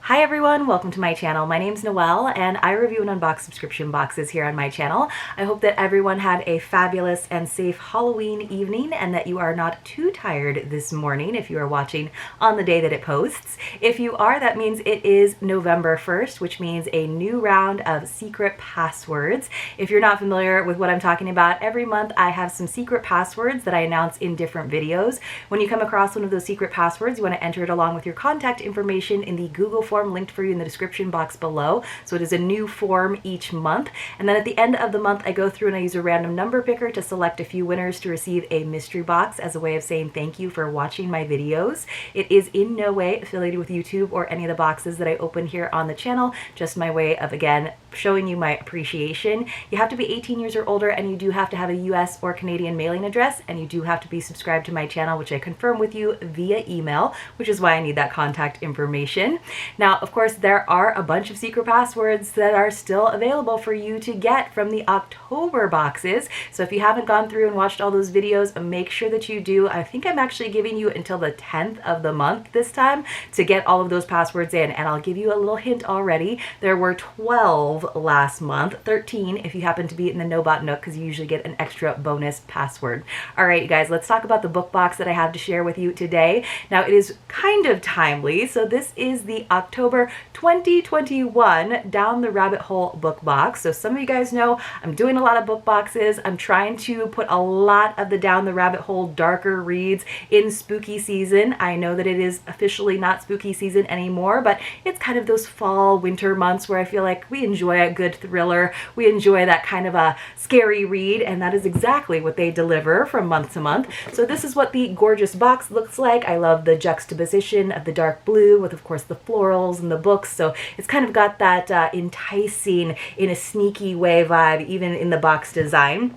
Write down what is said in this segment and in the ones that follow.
Hi everyone, welcome to my channel. My name's Noelle and I review and unbox subscription boxes here on my channel. I hope that everyone had a fabulous and safe Halloween evening and that you are not too tired this morning if you are watching on the day that it posts. If you are, that means it is November 1st, which means a new round of secret passwords. If you're not familiar with what I'm talking about, every month I have some secret passwords that I announce in different videos. When you come across one of those secret passwords, you want to enter it along with your contact information in the Google form linked for you in the description box below. So it is a new form each month. And then at the end of the month, I go through and I use a random number picker to select a few winners to receive a mystery box as a way of saying thank you for watching my videos. It is in no way affiliated with YouTube or any of the boxes that I open here on the channel, just my way of, again, showing you my appreciation. You have to be 18 years or older and you do have to have a US or Canadian mailing address, and you do have to be subscribed to my channel, which I confirm with you via email, which is why I need that contact information. Now, of course, there are a bunch of secret passwords that are still available for you to get from the October boxes. So if you haven't gone through and watched all those videos, make sure that you do. I think I'm actually giving you until the 10th of the month this time to get all of those passwords in. And I'll give you a little hint already. There were 12 last month, 13 if you happen to be in the NoBot Nook, because you usually get an extra bonus password. All right, you guys, let's talk about the book box that I have to share with you today. Now, it is kind of timely. So this is the October 2021 Down the Rabbit Hole book box. So some of you guys know I'm doing a lot of book boxes. I'm trying to put a lot of the Down the Rabbit Hole darker reads in spooky season. I know that it is officially not spooky season anymore, but it's kind of those fall, winter months where I feel like we enjoy a good thriller. We enjoy that kind of a scary read, and that is exactly what they deliver from month to month. So this is what the gorgeous box looks like. I love the juxtaposition of the dark blue with, of course, the florals and the books. So it's kind of got that enticing, in a sneaky way vibe, even in the box design.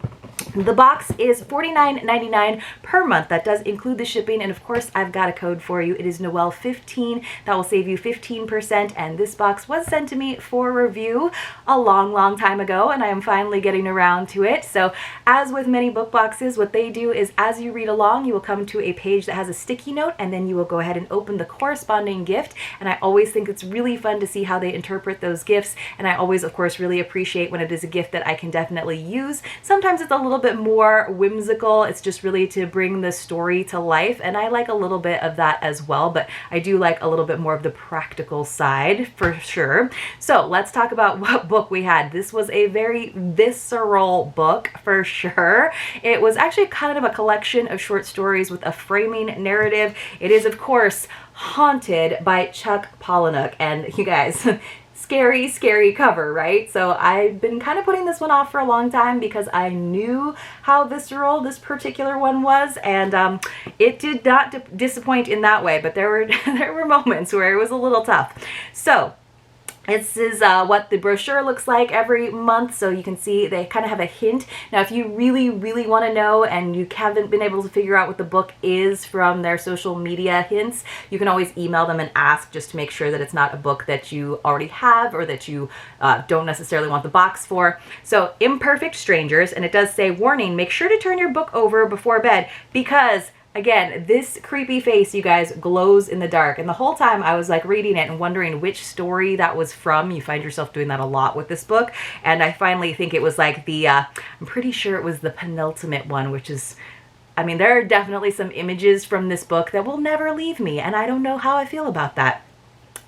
The box is $49.99 per month. That does include the shipping, and of course I've got a code for you. It is Noelle15. That will save you 15%, and this box was sent to me for review a long time ago, and I am finally getting around to it. So as with many book boxes, what they do is as you read along, you will come to a page that has a sticky note, and then you will go ahead and open the corresponding gift. And I always think it's really fun to see how they interpret those gifts, and I always, of course, really appreciate when it is a gift that I can definitely use. Sometimes it's a little bit more whimsical. It's just really to bring the story to life, and I like a little bit of that as well, but I do like a little bit more of the practical side for sure. So let's talk about what book we had. This was a very visceral book for sure. It was actually kind of a collection of short stories with a framing narrative. It is, of course, Haunted by Chuck Palahniuk, and you guys, scary cover, right? So I've been kind of putting this one off for a long time because I knew how visceral this particular one was, and it did not disappoint in that way, but there were moments where it was a little tough. So this is what the brochure looks like every month, so you can see they kind of have a hint. Now, if you really want to know and you haven't been able to figure out what the book is from their social media hints, you can always email them and ask, just to make sure that it's not a book that you already have or that you don't necessarily want the box for. So, Imperfect Strangers, and it does say, warning, make sure to turn your book over before bed, because again, this creepy face, you guys, glows in the dark. And the whole time I was like reading it and wondering which story that was from. You find yourself doing that a lot with this book. And I finally think it was like the, I'm pretty sure it was the penultimate one, which is, I mean, there are definitely some images from this book that will never leave me. And I don't know how I feel about that.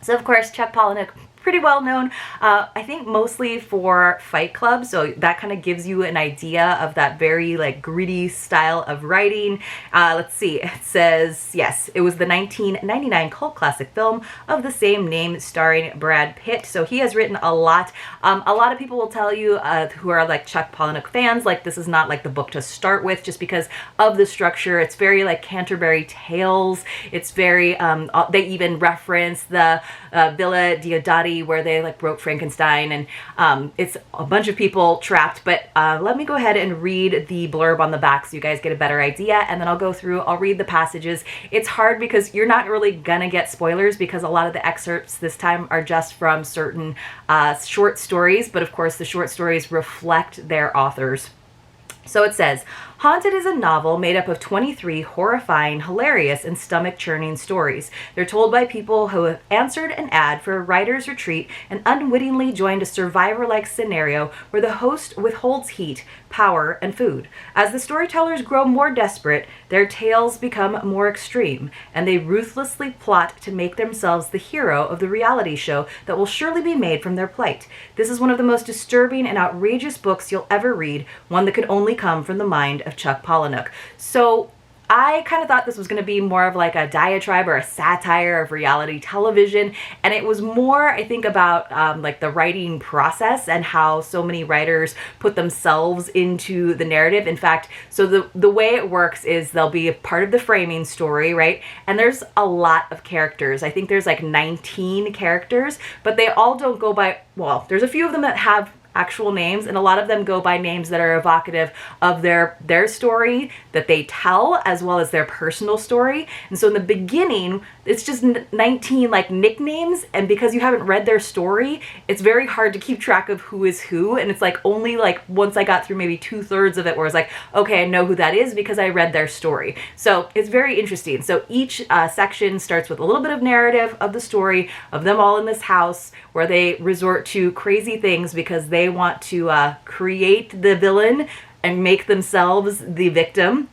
So, of course, Chuck Palahniuk, pretty well known, I think mostly for Fight Club, so that kind of gives you an idea of that very like gritty style of writing. Let's see, it says, yes, it was the 1999 cult classic film of the same name starring Brad Pitt. So he has written a lot. A lot of people will tell you who are like Chuck Palahniuk fans, like this is not like the book to start with just because of the structure. It's very like Canterbury Tales. It's very, they even reference the Villa Diodati, where they like broke Frankenstein, and it's a bunch of people trapped. But let me go ahead and read the blurb on the back so you guys get a better idea, and then I'll go through, I'll read the passages. It's hard because you're not really gonna get spoilers because a lot of the excerpts this time are just from certain short stories, but of course the short stories reflect their authors. So it says, Haunted is a novel made up of 23 horrifying, hilarious, and stomach-churning stories. They're told by people who have answered an ad for a writer's retreat and unwittingly joined a survivor-like scenario where the host withholds heat, power, and food. As the storytellers grow more desperate, their tales become more extreme, and they ruthlessly plot to make themselves the hero of the reality show that will surely be made from their plight. This is one of the most disturbing and outrageous books you'll ever read, one that could only come from the mind of Chuck Palahniuk. So I kind of thought this was going to be more of like a diatribe or a satire of reality television, and it was more, I think, about like the writing process and how so many writers put themselves into the narrative. In fact, so the way it works is they'll be a part of the framing story, right? And there's a lot of characters. I think there's like 19 characters, but they all don't go by, well, there's a few of them that have actual names, and a lot of them go by names that are evocative of their story that they tell, as well as their personal story. And so in the beginning, it's just 19 like nicknames, and because you haven't read their story, it's very hard to keep track of who is who. And it's like only like once I got through maybe 2/3 of it where it's like, okay, I know who that is because I read their story. So it's very interesting. So each section starts with a little bit of narrative of the story of them all in this house where they resort to crazy things because they want to create the villain and make themselves the victim.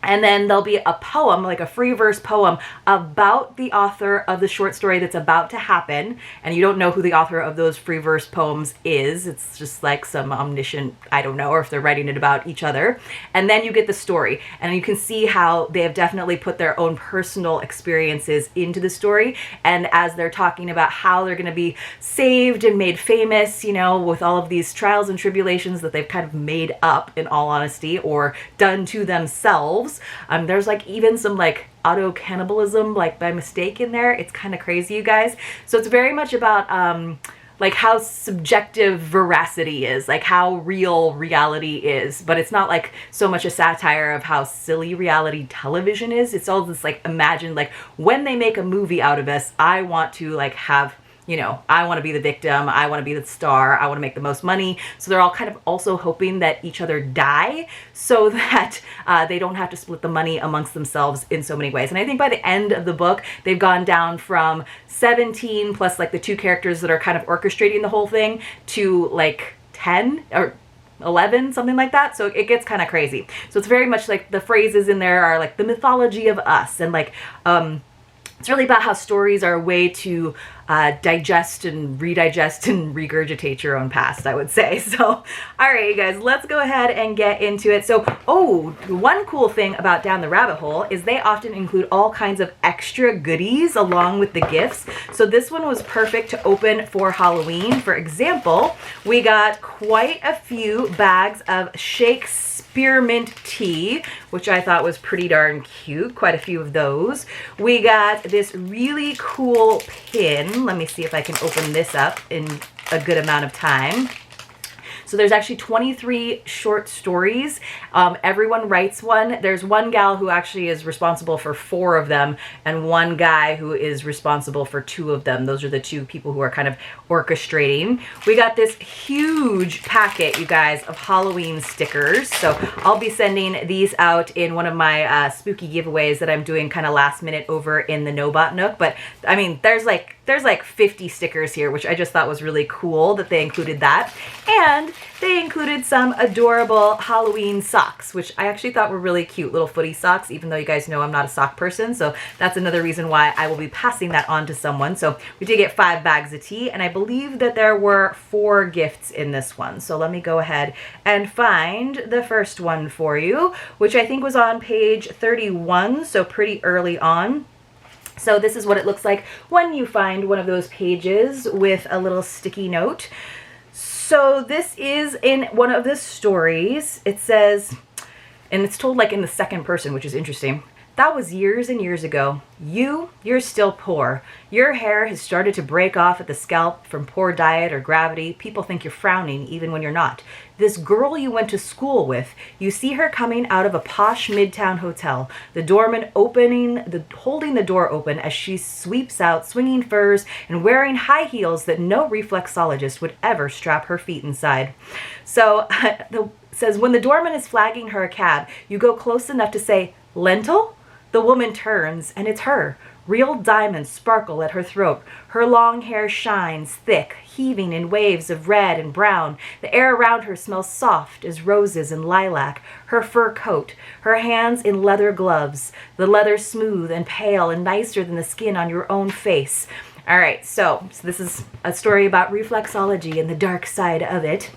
And then there'll be a poem, like a free verse poem, about the author of the short story that's about to happen. And you don't know who the author of those free verse poems is. It's just like some omniscient, I don't know, or if they're writing it about each other. And then you get the story. And you can see how they have definitely put their own personal experiences into the story. And as they're talking about how they're going to be saved and made famous, you know, with all of these trials and tribulations that they've kind of made up, in all honesty, or done to themselves. There's like even some like auto cannibalism like by mistake in there. It's kind of crazy, you guys. So it's very much about like how subjective veracity is, like how real reality is, but it's not like so much a satire of how silly reality television is. It's all this like imagine like when they make a movie out of us, I want to like have, you know, I want to be the victim, I want to be the star, I want to make the most money. So they're all kind of also hoping that each other die so that they don't have to split the money amongst themselves in so many ways. And I think by the end of the book, they've gone down from 17 plus like the 2 characters that are kind of orchestrating the whole thing to like 10 or 11, something like that. So it gets kind of crazy. So it's very much like the phrases in there are like the mythology of us, and like it's really about how stories are a way to digest and redigest and regurgitate your own past, I would say. So, all right, you guys, let's go ahead and get into it. So, one cool thing about Down the Rabbit Hole is they often include all kinds of extra goodies along with the gifts. So this one was perfect to open for Halloween. For example, we got quite a few bags of spearmint tea, which I thought was pretty darn cute. Quite a few of those. We got this really cool pin. Let me see if I can open this up in a good amount of time. So there's actually 23 short stories. Everyone writes one. There's one gal who actually is responsible for 4 of them, and one guy who is responsible for 2 of them. Those are the 2 people who are kind of orchestrating. We got this huge packet, you guys, of Halloween stickers. So I'll be sending these out in one of my spooky giveaways that I'm doing kind of last minute over in the Nobot Nook. But I mean, there's like 50 stickers here, which I just thought was really cool that they included that. And they included some adorable Halloween socks, which I actually thought were really cute, little footy socks, even though you guys know I'm not a sock person. So that's another reason why I will be passing that on to someone. So we did get 5 bags of tea, and I believe that there were 4 gifts in this one. So let me go ahead and find the first one for you, which I think was on page 31, so pretty early on. So this is what it looks like when you find one of those pages with a little sticky note. So this is in one of the stories. It says, and it's told like in the second person, which is interesting. That was years and years ago. You're still poor. Your hair has started to break off at the scalp from poor diet or gravity. People think you're frowning even when you're not. This girl you went to school with, you see her coming out of a posh midtown hotel. The doorman holding the door open as she sweeps out, swinging furs and wearing high heels that no reflexologist would ever strap her feet inside. So says, when the doorman is flagging her a cab, you go close enough to say, "Lentil?" The woman turns, and it's her. Real diamonds sparkle at her throat. Her long hair shines, thick, heaving in waves of red and brown. The air around her smells soft as roses and lilac. Her fur coat, her hands in leather gloves, the leather smooth and pale and nicer than the skin on your own face. All right, so this is a story about reflexology and the dark side of it.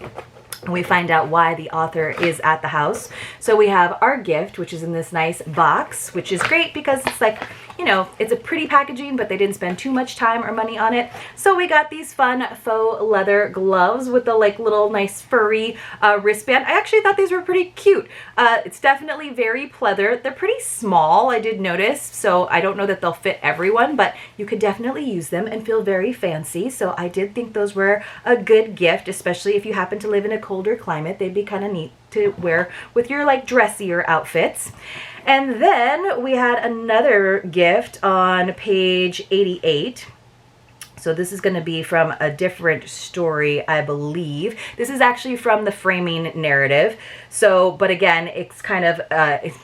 We find out why the author is at the house. So we have our gift, which is in this nice box, which is great because it's like, you know, it's a pretty packaging, but they didn't spend too much time or money on it. So we got these fun faux leather gloves with the like little nice furry wristband. I actually thought these were pretty cute. It's definitely very pleather. They're pretty small, I did notice, so I don't know that they'll fit everyone, but you could definitely use them and feel very fancy. So I did think those were a good gift, especially if you happen to live in a colder climate. They'd be kind of neat to wear with your like dressier outfits. And then we had another gift on page 88. So this is going to be from a different story, I believe. This is actually from the framing narrative. So, but again, it's kind of,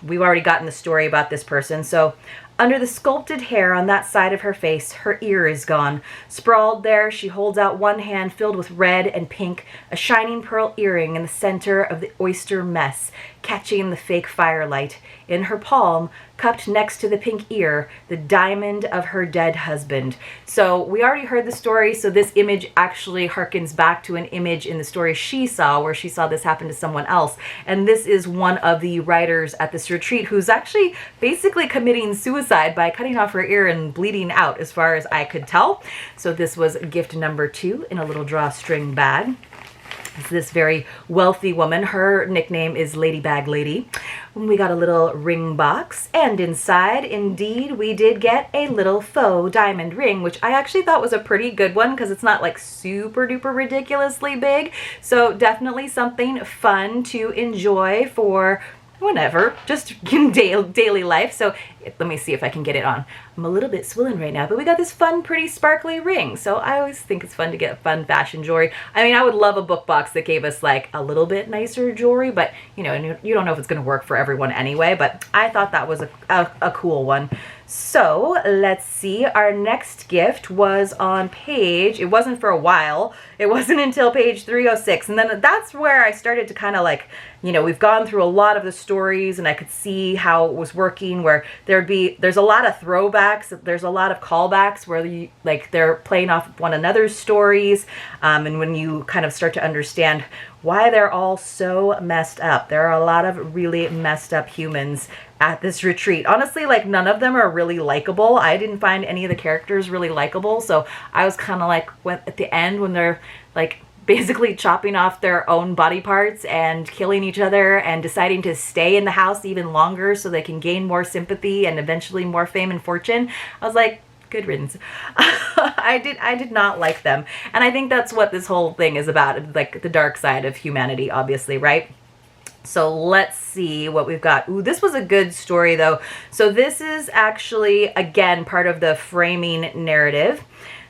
we've already gotten the story about this person. So, under the sculpted hair on that side of her face, her ear is gone. Sprawled there, she holds out one hand filled with red and pink, a shining pearl earring in the center of the oyster mess, catching the fake firelight. In her palm, cupped next to the pink ear, the diamond of her dead husband. So we already heard the story, so this image actually harkens back to an image in the story she saw, where she saw this happen to someone else. And this is one of the writers at this retreat who's actually basically committing suicide by cutting off her ear and bleeding out, as far as I could tell. So this was gift number 2 in a little drawstring bag. It's this very wealthy woman. Her nickname is Ladybag Lady. We got a little ring box, and inside, indeed, we did get a little faux diamond ring, which I actually thought was a pretty good one because it's not like super duper ridiculously big. So definitely something fun to enjoy for whenever, just in daily life. So let me see if I can get it on. I'm a little bit swollen right now, but we got this fun, pretty sparkly ring. So I always think it's fun to get fun fashion jewelry. I mean, I would love a book box that gave us like a little bit nicer jewelry, but you know, and you don't know if it's going to work for everyone anyway, but I thought that was a cool one. So let's see, our next gift was on page, it wasn't for a while, it wasn't until page 306, and then that's where I started to kind of like, you know, we've gone through a lot of the stories and I could see how it was working, where there's a lot of throwbacks, there's a lot of callbacks where they're playing off one another's stories, and when you kind of start to understand why they're all so messed up. There are a lot of really messed up humans at this retreat. Honestly, like none of them are really likable. I didn't find any of the characters really likable, so I was kind of like, at the end when they're like basically chopping off their own body parts and killing each other and deciding to stay in the house even longer so they can gain more sympathy and eventually more fame and fortune, I was like, good riddance. I did not like them. And I think that's what this whole thing is about, like the dark side of humanity, obviously, right? So let's see what we've got. Ooh, this was a good story though. So this is actually, again, part of the framing narrative.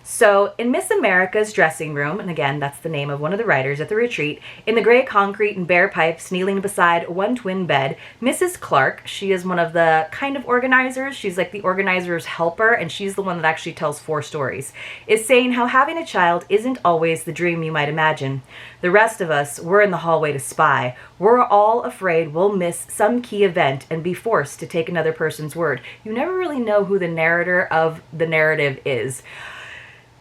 So in Miss America's dressing room, and again, that's the name of one of the writers at the retreat, in the gray concrete and bare pipes, kneeling beside one twin bed, Mrs. Clark, she is one of the kind of organizers, she's like the organizer's helper, and she's the one that actually tells 4 stories, is saying how having a child isn't always the dream you might imagine. The rest of us, we're in the hallway to spy. We're all afraid we'll miss some key event and be forced to take another person's word. You never really know who the narrator of the narrative is.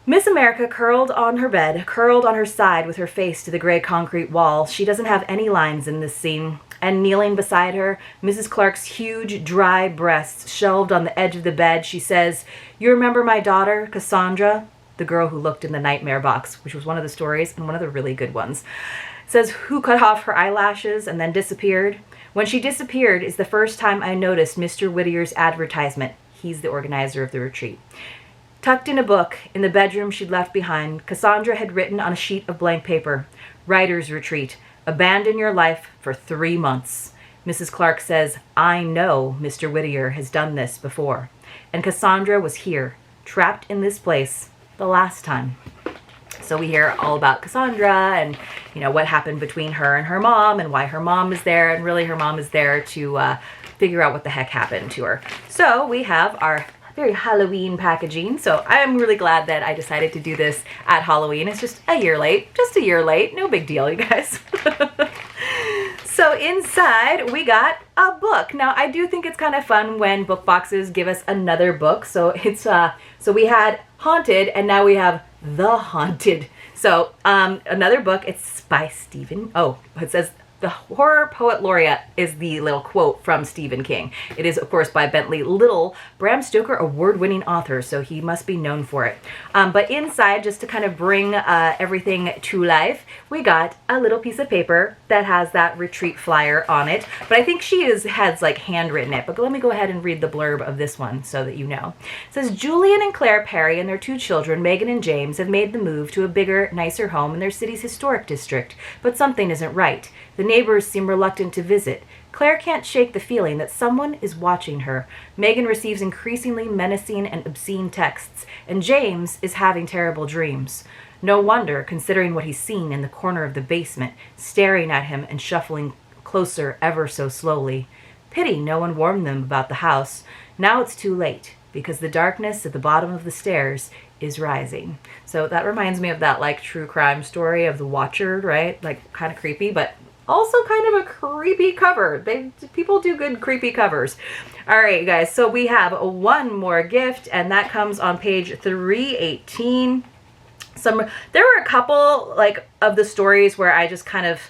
Miss America curled on her bed, curled on her side with her face to the gray concrete wall. She doesn't have any lines in this scene. And kneeling beside her, Mrs. Clark's huge, dry breasts shelved on the edge of the bed, she says, "You remember my daughter, Cassandra?" The girl who looked in the nightmare box, which was one of the stories and one of the really good ones. Says, "Who cut off her eyelashes and then disappeared? When she disappeared is the first time I noticed Mr. Whittier's advertisement." He's the organizer of the retreat. Tucked in a book in the bedroom she'd left behind, Cassandra had written on a sheet of blank paper, "Writer's Retreat. Abandon your life for 3 months." Mrs. Clark says, "I know Mr. Whittier has done this before." And Cassandra was here, trapped in this place, the last time. So we hear all about Cassandra and, you know, what happened between her and her mom and why her mom is there. And really her mom is there to figure out what the heck happened to her. So we have our very Halloween packaging. So I'm really glad that I decided to do this at Halloween. It's just a year late, no big deal, you guys. So inside we got a book. Now I do think it's kind of fun when book boxes give us another book. So it's so we had Haunted and now we have The Haunted. So another book, it's by Stephen. Oh, it says the horror poet laureate is the little quote from Stephen King. It is, of course, by Bentley Little, Bram Stoker award-winning author, so he must be known for it. But inside, just to kind of bring everything to life, we got a little piece of paper that has that retreat flyer on it. But I think she has like handwritten it. But let me go ahead and read the blurb of this one so that you know. It says, Julian and Claire Perry and their 2 children, Megan and James, have made the move to a bigger, nicer home in their city's historic district. But something isn't right. The neighbors seem reluctant to visit. Claire can't shake the feeling that someone is watching her. Megan receives increasingly menacing and obscene texts, and James is having terrible dreams. No wonder, considering what he's seen in the corner of the basement, staring at him and shuffling closer ever so slowly. Pity no one warned them about the house. Now it's too late, because the darkness at the bottom of the stairs is rising. So that reminds me of that like true crime story of The Watcher, right? Like kind of creepy, but also kind of a creepy cover. People do good creepy covers. All right, you guys, so we have one more gift, and that comes on page 318. There were a couple like of the stories where I just kind of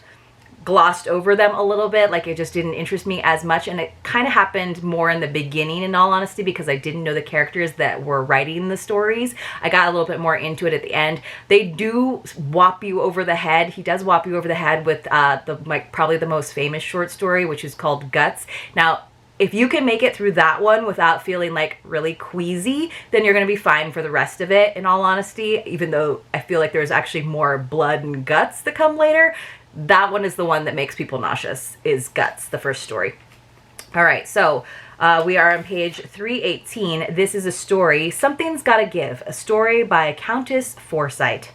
glossed over them a little bit, like it just didn't interest me as much, and it kind of happened more in the beginning, in all honesty, because I didn't know the characters that were writing the stories. I got a little bit more into it at the end. They do whop you over the head. He does whop you over the head with probably the most famous short story, which is called Guts. Now, if you can make it through that one without feeling like really queasy, then you're going to be fine for the rest of it, in all honesty, even though I feel like there's actually more blood and guts that come later. That one is the one that makes people nauseous, is Guts, the first story. All right, so we are on page 318. This is a story, Something's Gotta Give, a story by Countess Forsyte.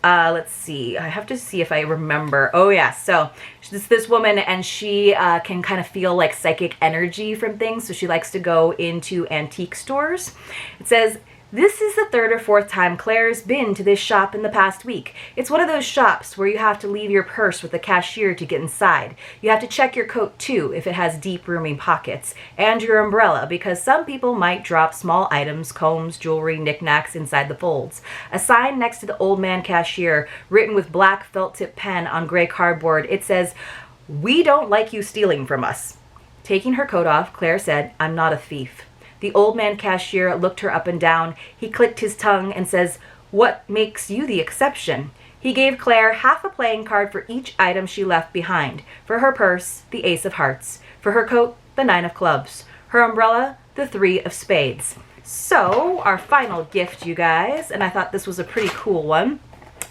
Let's see, I have to see if I remember. Oh yeah, so this woman, and she can kind of feel like psychic energy from things, so she likes to go into antique stores. It says, this is the 3rd or 4th time Claire's been to this shop in the past week. It's one of those shops where you have to leave your purse with the cashier to get inside. You have to check your coat too if it has deep roomy pockets, and your umbrella, because some people might drop small items, combs, jewelry, knickknacks inside the folds. A sign next to the old man cashier, written with black felt-tip pen on gray cardboard, it says, "We don't like you stealing from us." Taking her coat off, Claire said, "I'm not a thief." The old man cashier looked her up and down. He clicked his tongue and says, "What makes you the exception?" He gave Claire half a playing card for each item she left behind. For her purse, the ace of hearts. For her coat, the 9 of clubs. Her umbrella, the 3 of spades. So, our final gift, you guys, and I thought this was a pretty cool one,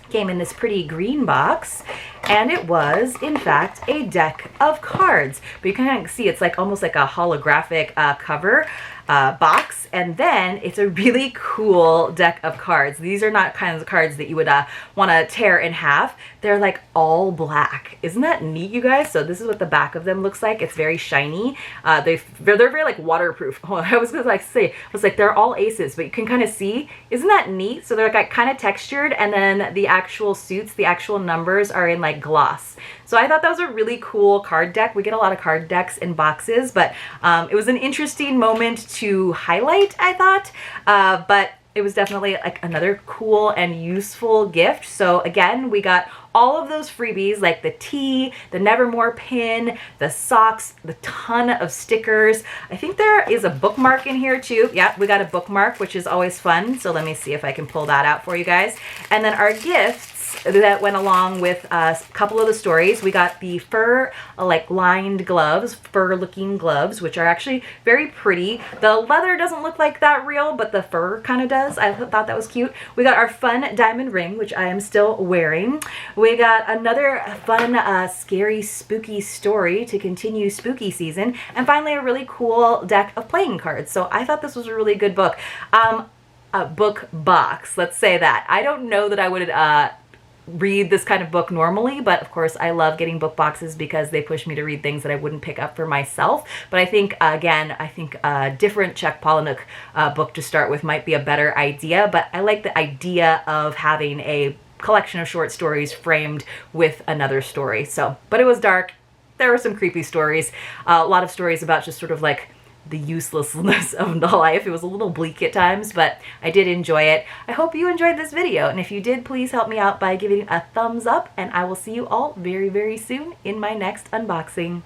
came in this pretty green box, and it was, in fact, a deck of cards. But you can kind of see it's like almost like a holographic cover box, and then it's a really cool deck of cards. These are not kinds of cards that you would want to tear in half. They're like all black. Isn't that neat, you guys? So this is what the back of them looks like. It's very shiny. They're very like waterproof. Oh, I was gonna they're all aces, but you can kind of see. Isn't that neat? So they're like kind of textured, and then the actual suits, the actual numbers are in like gloss. So I thought that was a really cool card deck. We get a lot of card decks in boxes, but it was an interesting moment to highlight, I thought. But it was definitely like another cool and useful gift. So again, we got all of those freebies, like the tea, the Nevermore pin, the socks, the ton of stickers. I think there is a bookmark in here too. Yeah, we got a bookmark, which is always fun. So let me see if I can pull that out for you guys. And then our gifts that went along with a couple of the stories. We got the fur like lined gloves, fur looking gloves, which are actually very pretty. The leather doesn't look like that real, but the fur kind of does. I thought that was cute. We got our fun diamond ring, which I am still wearing. We got another fun, scary, spooky story to continue spooky season. And finally, a really cool deck of playing cards. So I thought this was a really good book. book box. Let's say that. I don't know that I would read this kind of book normally, but of course I love getting book boxes because they push me to read things that I wouldn't pick up for myself. But I think, again, a different Czech Palahniuk book to start with might be a better idea, but I like the idea of having a collection of short stories framed with another story. So, but it was dark. There were some creepy stories, a lot of stories about just sort of like the uselessness of the life. It was a little bleak at times, but I did enjoy it. I hope you enjoyed this video, and if you did, please help me out by giving a thumbs up, and I will see you all very, very soon in my next unboxing.